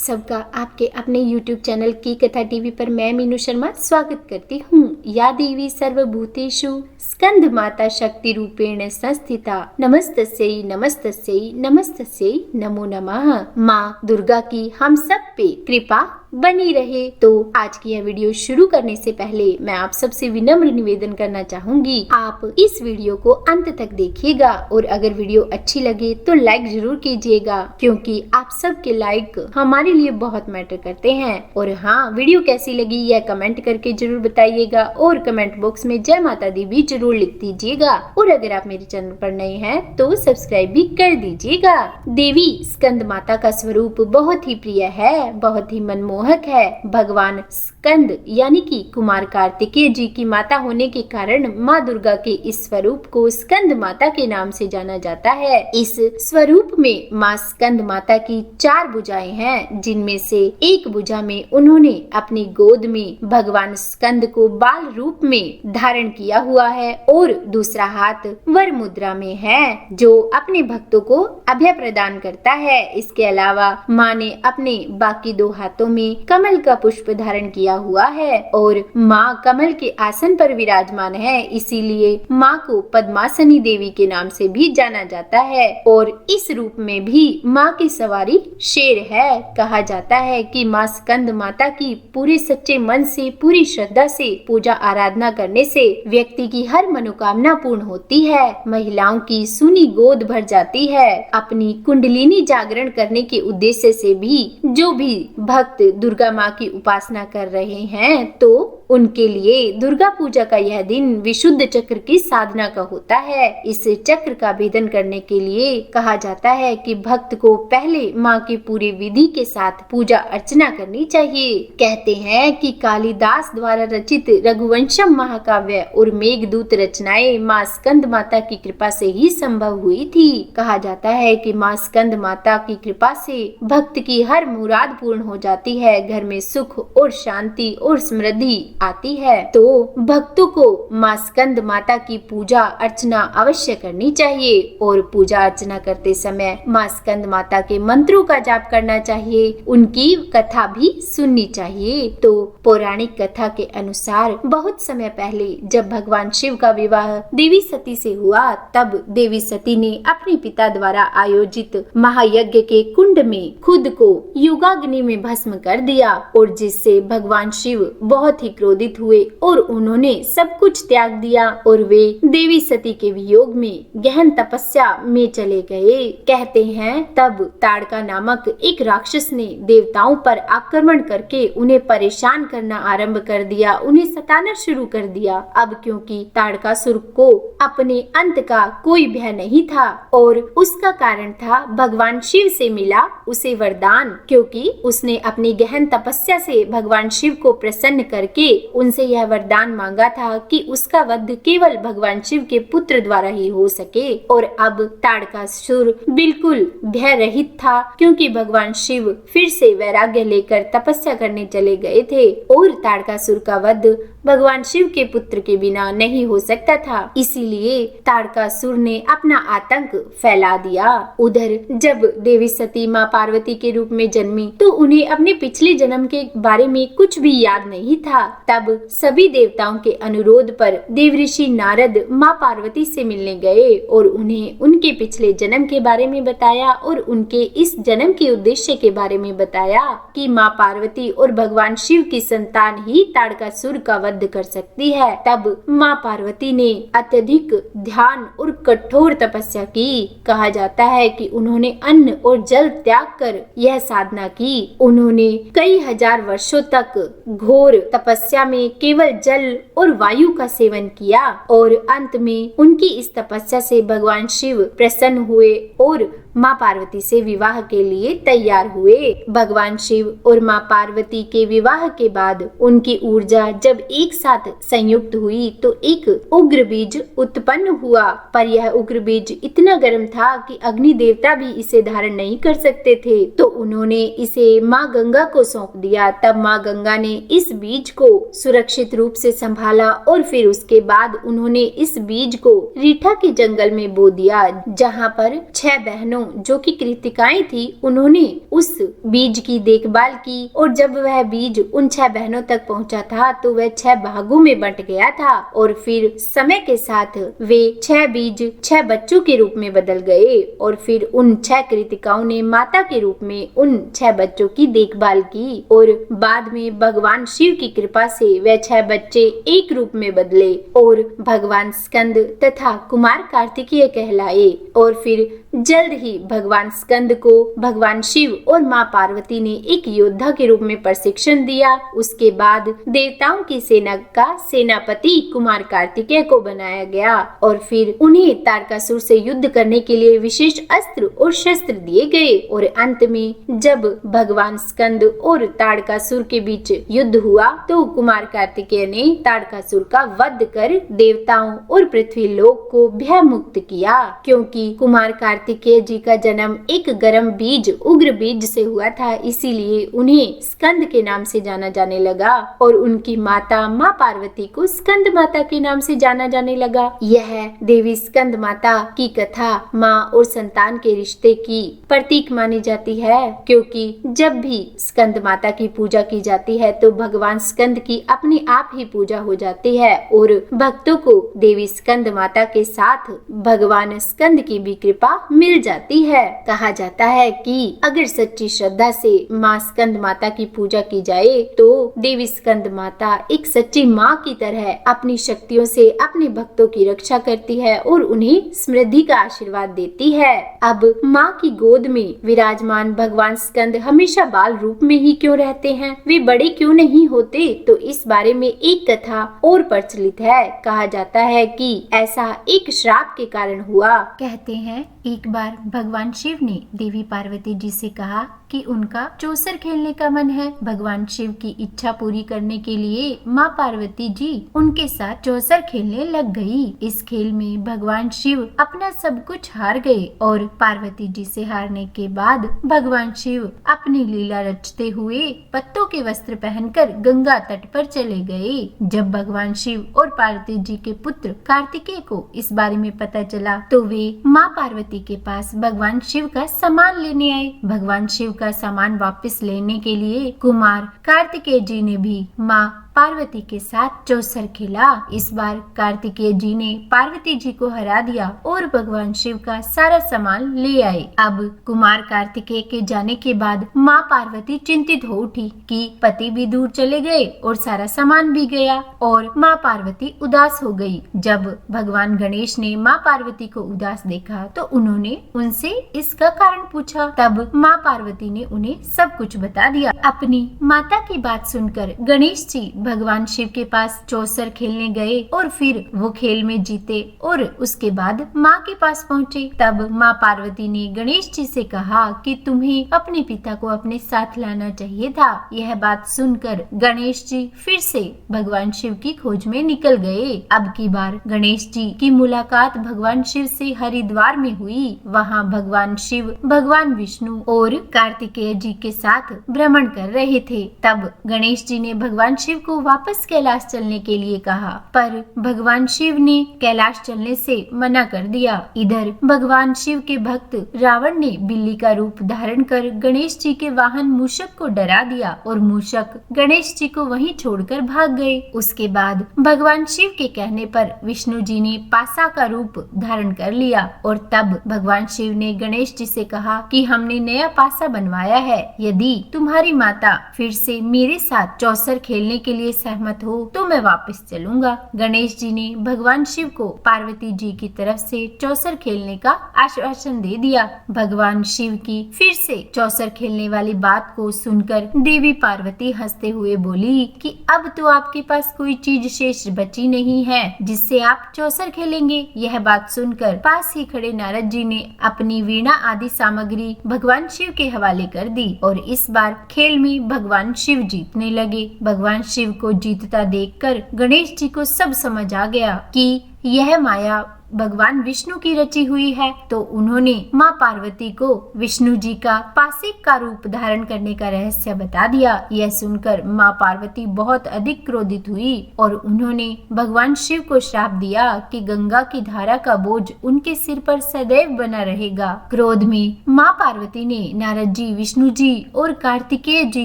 सबका आपके अपने YouTube चैनल की कथा टीवी पर मैं मीनू शर्मा स्वागत करती हूँ। या देवी सर्वभूतेषु स्कंद माता शक्ति रूपेण संस्थिता नमस्तस्यै नमस्तस्यै नमस्तस्यै नमो नमः। माँ दुर्गा की हम सब पे कृपा बनी रहे। तो आज की यह वीडियो शुरू करने से पहले मैं आप सबसे विनम्र निवेदन करना चाहूंगी, आप इस वीडियो को अंत तक देखिएगा और अगर वीडियो अच्छी लगे तो लाइक जरूर कीजिएगा, क्योंकि आप सबके लाइक हमारे लिए बहुत मैटर करते हैं। और हाँ, वीडियो कैसी लगी यह कमेंट करके जरूर बताइएगा और कमेंट बॉक्स में जय माता दी भी जरूर लिख दीजिएगा। और अगर आप मेरे चैनल पर नए हैं तो सब्सक्राइब भी कर दीजिएगा। देवी स्कंद माता का स्वरूप बहुत ही प्रिय है, बहुत ही मनमोहक है। भगवान स्कंद यानी कि कुमार कार्तिकेय जी की माता होने के कारण माँ दुर्गा के इस स्वरूप को स्कंद माता के नाम से जाना जाता है। इस स्वरूप में माँ स्कंद माता की 4 भुजाएं हैं, जिनमें से एक भुजा में उन्होंने अपनी गोद में भगवान स्कंद को बाल रूप में धारण किया हुआ है और दूसरा हाथ वर मुद्रा में है, जो अपने भक्तों को अभय प्रदान करता है। इसके अलावा माँ ने अपने बाकी 2 हाथों में कमल का पुष्प धारण किया हुआ है और माँ कमल के आसन पर विराजमान है, इसीलिए माँ को पद्मासनी देवी के नाम से भी जाना जाता है। और इस रूप में भी माँ की सवारी शेर है। कहा जाता है कि माँ स्कंद माता की पूरे सच्चे मन से, पूरी श्रद्धा से पूजा आराधना करने से व्यक्ति की हर मनोकामना पूर्ण होती है, महिलाओं की सूनी गोद भर जाती है। अपनी कुंडलिनी जागरण करने के उद्देश्य से भी जो भी भक्त दुर्गा माँ की उपासना कर रहे हैं, तो उनके लिए दुर्गा पूजा का यह दिन विशुद्ध चक्र की साधना का होता है। इस चक्र का भेदन करने के लिए कहा जाता है कि भक्त को पहले माँ की पूरी विधि के साथ पूजा अर्चना करनी चाहिए। कहते हैं कि कालिदास द्वारा रचित रघुवंशम महाकाव्य और मेघदूत रचनाएं माँ स्कंद माता की कृपा से ही संभव हुई थी। कहा जाता है कि माँ स्कंद माता की कृपा से भक्त की हर मुराद पूर्ण हो जाती है, घर में सुख और शांति और समृद्धि आती है। तो भक्तों को माँ स्कंद माता की पूजा अर्चना अवश्य करनी चाहिए और पूजा अर्चना करते समय माँ स्कंद माता के मंत्रों का जाप करना चाहिए, उनकी कथा भी सुननी चाहिए। तो पौराणिक कथा के अनुसार बहुत समय पहले जब भगवान शिव का विवाह देवी सती से हुआ, तब देवी सती ने अपने पिता द्वारा आयोजित महायज्ञ के कुंड में खुद को युगाग्नि में भस्म कर दिया और जिससे भगवान शिव बहुत ही क्रोधित हुए और उन्होंने सब कुछ त्याग दिया और वे देवी सती के वियोग में गहन तपस्या में चले गए। कहते हैं तब ताड़का नामक एक राक्षस ने देवताओं पर आक्रमण करके उन्हें परेशान करना आरंभ कर दिया, उन्हें सताना शुरू कर दिया। अब क्योंकि ताड़कासुर को अपने अंत का कोई भय नहीं था और उसका कारण था भगवान शिव से मिला उसे वरदान, क्योंकि उसने अपनी गहन तपस्या से भगवान शिव को प्रसन्न करके उनसे यह वरदान मांगा था कि उसका वध केवल भगवान शिव के पुत्र द्वारा ही हो सके। और अब ताड़कासुर बिल्कुल भय रहित था, क्योंकि भगवान शिव फिर से वैराग्य लेकर तपस्या करने चले गए थे और ताड़कासुर का वध भगवान शिव के पुत्र के बिना नहीं हो सकता था। इसीलिए ताड़कासुर ने अपना आतंक फैला दिया। उधर जब देवी सती माँ पार्वती के रूप में जन्मी तो उन्हें अपने पिछले जन्म के बारे में कुछ भी याद नहीं था। तब सभी देवताओं के अनुरोध पर देवऋषि नारद माँ पार्वती से मिलने गए और उन्हें उनके पिछले जन्म के बारे में बताया और उनके इस जन्म के उद्देश्य के बारे में बताया कि माँ पार्वती और भगवान शिव की संतान ही ताड़कासुर का वध कर सकती है। तब माँ पार्वती ने अत्यधिक ध्यान और कठोर तपस्या की। कहा जाता है कि उन्होंने अन्न और जल त्याग कर यह साधना की। उन्होंने कई हजार वर्षों तक घोर तपस्या में केवल जल और वायु का सेवन किया और अंत में उनकी इस तपस्या से भगवान शिव प्रसन्न हुए और माँ पार्वती से विवाह के लिए तैयार हुए। भगवान शिव और माँ पार्वती के विवाह के बाद उनकी ऊर्जा जब एक साथ संयुक्त हुई तो एक उग्र बीज उत्पन्न हुआ, पर यह उग्र बीज इतना गर्म था कि अग्नि देवता भी इसे धारण नहीं कर सकते थे। तो उन्होंने इसे माँ गंगा को सौंप दिया। तब माँ गंगा ने इस बीज को सुरक्षित रूप से संभाला और फिर उसके बाद उन्होंने इस बीज को रीठा के जंगल में बो दिया, जहाँ पर 6 बहनों बहनों जो कि कृतिकाएं थी, उन्होंने उस बीज की देखभाल की और जब वह बीज उन 6 बहनों तक पहुंचा था तो वह 6 भागों में बंट गया था और फिर समय के साथ वे 6 बीज 6 बच्चों के रूप में बदल गए और फिर उन 6 कृतिकाओं ने माता के रूप में उन 6 बच्चों की देखभाल की और बाद में भगवान शिव की कृपा से वह 6 बच्चे एक रूप में बदले और भगवान स्कंद तथा कुमार कार्तिकेय कहलाए और फिर जल्द ही भगवान स्कंद को भगवान शिव और माँ पार्वती ने एक योद्धा के रूप में प्रशिक्षण दिया। उसके बाद देवताओं की सेना का सेनापति कुमार कार्तिकेय को बनाया गया और फिर उन्हें तारकासुर से युद्ध करने के लिए विशेष अस्त्र और शस्त्र दिए गए और अंत में जब भगवान स्कंद और तारकासुर के बीच युद्ध हुआ तो कुमार कार्तिकेय ने तारकासुर का वध कर देवताओं और पृथ्वी लोक को भय मुक्त किया। क्योंकि कुमार कार्तिकेय जी का जन्म एक गर्म बीज उग्र बीज से हुआ था, इसीलिए उन्हें स्कंद के नाम से जाना जाने लगा और उनकी माता माँ पार्वती को स्कंद माता के नाम से जाना जाने लगा। यह देवी स्कंद माता की कथा माँ और संतान के रिश्ते की प्रतीक मानी जाती है, क्योंकि जब भी स्कंद माता की पूजा की जाती है तो भगवान स्कंद की अपने आप ही पूजा हो जाती है और भक्तों को देवी स्कंद माता के साथ भगवान स्कंद की भी कृपा मिल जाती है। कहा जाता है कि अगर सच्ची श्रद्धा से माँ स्कंद माता की पूजा की जाए तो देवी स्कंद माता एक सच्ची माँ की तरह अपनी शक्तियों से अपने भक्तों की रक्षा करती है और उन्हें समृद्धि का आशीर्वाद देती है। अब माँ की गोद में विराजमान भगवान स्कंद हमेशा बाल रूप में ही क्यों रहते हैं, वे बड़े क्यों नहीं होते? तो इस बारे में एक कथा और प्रचलित है। कहा जाता है कि ऐसा एक श्राप के कारण हुआ। कहते हैं एक बार भगवान शिव ने देवी पार्वती जी से कहा कि उनका चौसर खेलने का मन है। भगवान शिव की इच्छा पूरी करने के लिए माँ पार्वती जी उनके साथ चौसर खेलने लग गई। इस खेल में भगवान शिव अपना सब कुछ हार गए और पार्वती जी से हारने के बाद भगवान शिव अपनी लीला रचते हुए पत्तों के वस्त्र पहनकर गंगा तट पर चले गए। जब भगवान शिव और पार्वती जी के पुत्र कार्तिकेय को इस बारे में पता चला तो वे माँ पार्वती के पास भगवान शिव का सामान लेने आए। भगवान शिव का सामान वापस लेने के लिए कुमार कार्तिकेय जी ने भी माँ पार्वती के साथ चौसर खेला। इस बार कार्तिकेय जी ने पार्वती जी को हरा दिया और भगवान शिव का सारा सामान ले आए। अब कुमार कार्तिकेय के जाने के बाद माँ पार्वती चिंतित हो उठी कि पति भी दूर चले गए और सारा सामान भी गया और माँ पार्वती उदास हो गई। जब भगवान गणेश ने माँ पार्वती को उदास देखा तो उन्होंने उनसे इसका कारण पूछा। तब माँ पार्वती ने उन्हें सब कुछ बता दिया। अपनी माता की बात सुनकर गणेश जी भगवान शिव के पास चौसर खेलने गए और फिर वो खेल में जीते और उसके बाद माँ के पास पहुँचे। तब माँ पार्वती ने गणेश जी से कहा कि तुम्हें अपने पिता को अपने साथ लाना चाहिए था। यह बात सुनकर गणेश जी फिर से भगवान शिव की खोज में निकल गए। अब की बार गणेश जी की मुलाकात भगवान शिव से हरिद्वार में हुई। वहाँ भगवान शिव भगवान विष्णु और कार्तिकेय जी के साथ भ्रमण कर रहे थे। तब गणेश जी ने भगवान शिव को वापस कैलाश चलने के लिए कहा, पर भगवान शिव ने कैलाश चलने से मना कर दिया। इधर भगवान शिव के भक्त रावण ने बिल्ली का रूप धारण कर गणेश जी के वाहन मूषक को डरा दिया और मूषक गणेश जी को वहीं छोड़कर भाग गए। उसके बाद भगवान शिव के कहने पर विष्णु जी ने पासा का रूप धारण कर लिया और तब भगवान शिव ने गणेश जी से कहा कि हमने नया पासा बनवाया है, यदि तुम्हारी माता फिर से मेरे साथ चौसर खेलने के लिए सहमत हो तो मैं वापस चलूंगा। गणेश जी ने भगवान शिव को पार्वती जी की तरफ से चौसर खेलने का आश्वासन दे दिया। भगवान शिव की फिर से चौसर खेलने वाली बात को सुनकर देवी पार्वती हंसते हुए बोली कि अब तो आपके पास कोई चीज शेष बची नहीं है जिससे आप चौसर खेलेंगे। यह बात सुनकर पास ही खड़े नारद जी ने अपनी वीणा आदि सामग्री भगवान शिव के हवाले कर दी और इस बार खेल में भगवान शिव जीतने लगे। भगवान शिव को जीतता देखकर गणेश जी को सब समझ आ गया कि यह माया भगवान विष्णु की रची हुई है। तो उन्होंने माँ पार्वती को विष्णु जी का पासिक का रूप धारण करने का रहस्य बता दिया। यह सुनकर माँ पार्वती बहुत अधिक क्रोधित हुई और उन्होंने भगवान शिव को श्राप दिया कि गंगा की धारा का बोझ उनके सिर पर सदैव बना रहेगा। क्रोध में माँ पार्वती ने नारद जी, विष्णु जी और कार्तिकेय जी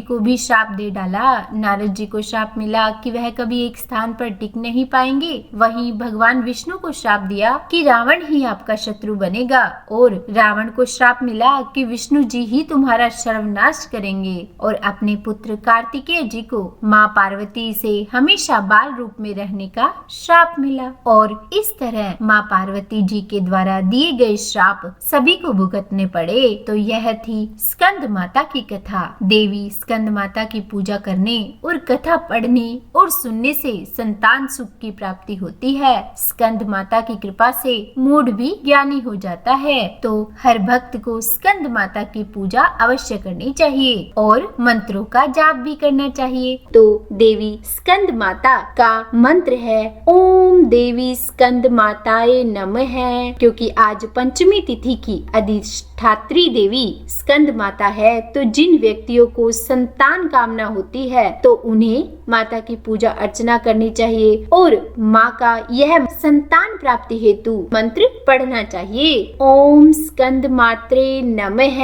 को भी श्राप दे डाला। नारद जी को श्राप मिला कि वह कभी एक स्थान पर टिक नहीं पाएंगे। वहीं भगवान विष्णु को श्राप दिया कि रावण ही आपका शत्रु बनेगा और रावण को श्राप मिला कि विष्णु जी ही तुम्हारा सर्वनाश करेंगे। और अपने पुत्र कार्तिकेय जी को माँ पार्वती से हमेशा बाल रूप में रहने का श्राप मिला। और इस तरह माँ पार्वती जी के द्वारा दिए गए श्राप सभी को भुगतने पड़े। तो यह थी स्कंद माता की कथा। देवी स्कंद माता की पूजा करने और कथा पढ़ने और सुनने से संतान सुख की प्राप्ति होती है। स्कंद माता की कृपा से मूढ़ भी ज्ञानी हो जाता है। तो हर भक्त को स्कंद माता की पूजा अवश्य करनी चाहिए और मंत्रों का जाप भी करना चाहिए। तो देवी स्कंद माता का मंत्र है ओम देवी स्कंद माताए नमः। क्योंकि आज पंचमी तिथि की अधिष्ठात्री देवी स्कंद माता है, तो जिन व्यक्तियों को संतान कामना होती है तो उन्हें माता की पूजा अर्चना करनी चाहिए और माँ का यह संतान प्राप्ति हेतु मंत्र पढ़ना चाहिए। ओम स्कंद मात्रे नमः।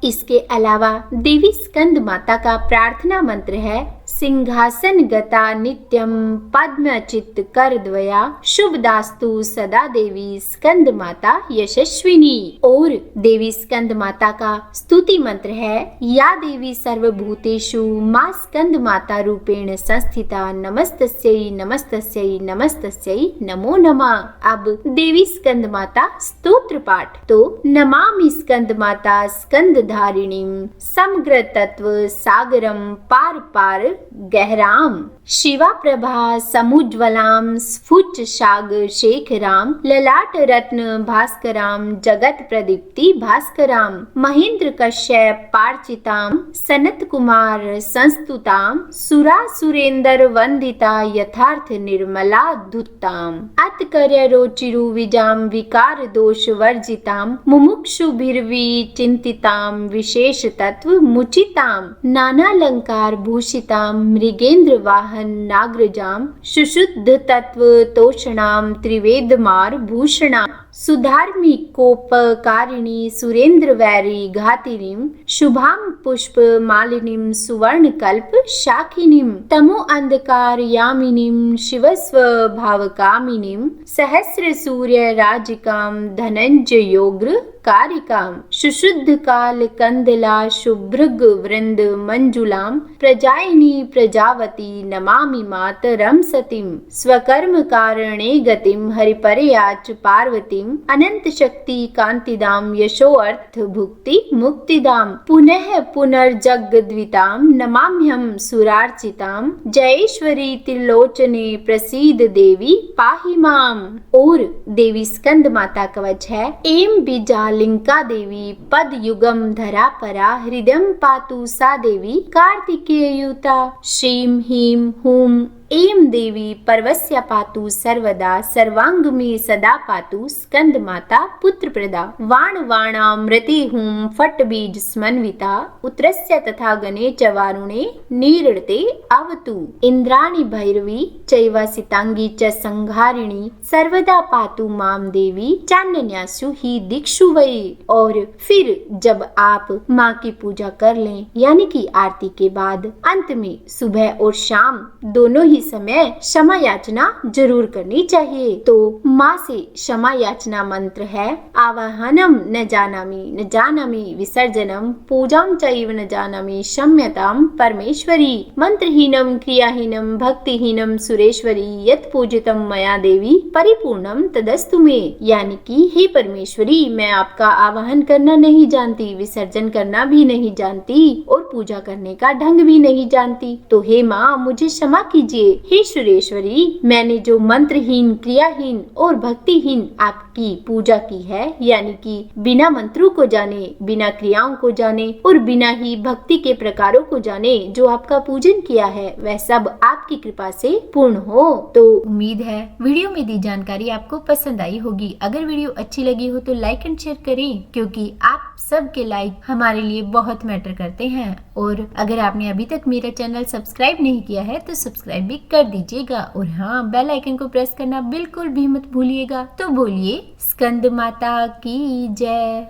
इसके अलावा देवी स्कंद माता का प्रार्थना मंत्र है सिंहासन गता नित्यम पद्म चित्त कर द्वया शुभदास्तु सदा देवी स्कंद माता यशस्विनी। और देवी स्कंद माता का स्तुति मंत्र है या देवी सर्वभूतेषु मां स्कंद माता रूपेण संस्थिता नमस्तस्यै नमस्तस्यै नमस्तस्यै नमो नमः। अब देवी स्कंद माता स्तोत्र पाठ। तो नमामि स्कंद माता स्कंद धारिणीं समग्र तत्व सागरम पार पार गहराम शिवा प्रभा समुज्वलाम स्फुट शाग शेखराम ललाट रत्न भास्कराम जगत प्रदीप्ति भास्कराम महेंद्र कश्यप पार्चिताम सनत कुमार संस्तुताम सुरा सुरेंद्र वंदिता यथार्थ निर्मला धुत्ताम अतकर्य रोचिरु विजाम विकार दोष वर्जिताम मुमुक्षुभिर्वि चिंतिताम विशेष तत्व मुचिताम नानालंकार भूषिताम मृगेंद्र वाहन नागरजाम सुशुद्ध तत्व तोषणाम त्रिवेदमार भूषणाम सुधार्मी कोपकारिणी सुरेंद्र वैरी घातिनीम शुभाम पुष्प मालिनीम सुवर्ण कल्प शाखिनीम तमो अंधकार यामिनीम शिवस्व भावकामिनीम सहस्र सूर्य राजिकाम धनंजय योग्र कारिकाम सुशुद्ध काल कंदला शुभ्रग वृंद मंजुलाम प्रजायिनी प्रजावती नमामि मातरम सतीम स्वकर्म कारणे गतिम हरिपर्याच पार्वतीम अनंत शक्ति कांतिदाम यशो अर्थ भुक्ति मुक्तिदाम पुनः पुनर्जगद्विताम नमाम्यहम सुरार्चिताम जयेश्वरी त्रिलोचने प्रसीद देवी पाहि माम। और देवी स्कंद माता कवच है एम बीजालिंका देवी पद युगम धरा परा हृदयम पातु सा देवी कार्तिकेयुता श्रीम ह्रीम हूम एम देवी पर्वस्य पातु सर्वदा सर्वांग में सदा पातु स्कंद माता पुत्र प्रदा वाण वाणामृति हूम फट बीज स्मन्विता उत्रस्य तथा गणे च वारुणे नीरते अवतु इंद्राणी भैरवी चैव सितांगी च संहारिणी सर्वदा पातु माम देवी चान्यन्यासु ही दीक्षु वै। और फिर जब आप माँ की पूजा कर लें यानी कि आरती के बाद अंत में सुबह और शाम दोनों ही समय क्षमा याचना जरूर करनी चाहिए। तो माँ से क्षमा याचना मंत्र है आवाहनम न जानामि विसर्जनम पूजाम चैव न जानामि क्षम्यताम परमेश्वरी मंत्रहीनम क्रियाहीनम भक्तिहीनम सुरेश्वरी यत् पूजितम मया देवी परिपूर्णम तदस्तु मे। यानी कि हे परमेश्वरी मैं आपका आवाहन करना नहीं जानती, विसर्जन करना भी नहीं जानती और पूजा करने का ढंग भी नहीं जानती, तो हे माँ मुझे क्षमा कीजिए। हे सुरेश्वरी, मैंने जो मंत्रहीन, क्रियाहीन और भक्तिहीन आपकी पूजा की है, यानी कि बिना मंत्रों को जाने, बिना क्रियाओं को जाने और बिना ही भक्ति के प्रकारों को जाने जो आपका पूजन किया है, वह सब आपकी कृपा से पूर्ण हो। तो उम्मीद है वीडियो में दी जानकारी आपको पसंद आई होगी। अगर वीडियो अच्छी लगी हो तो लाइक एंड शेयर करें, क्योंकि आप सबके लाइक हमारे लिए बहुत मैटर करते हैं। और अगर आपने अभी तक मेरा चैनल सब्सक्राइब नहीं किया है तो सब्सक्राइब भी कर दीजिएगा, और हाँ, बेल आइकन को प्रेस करना बिल्कुल भी मत भूलिएगा। तो बोलिए स्कंद माता की जय।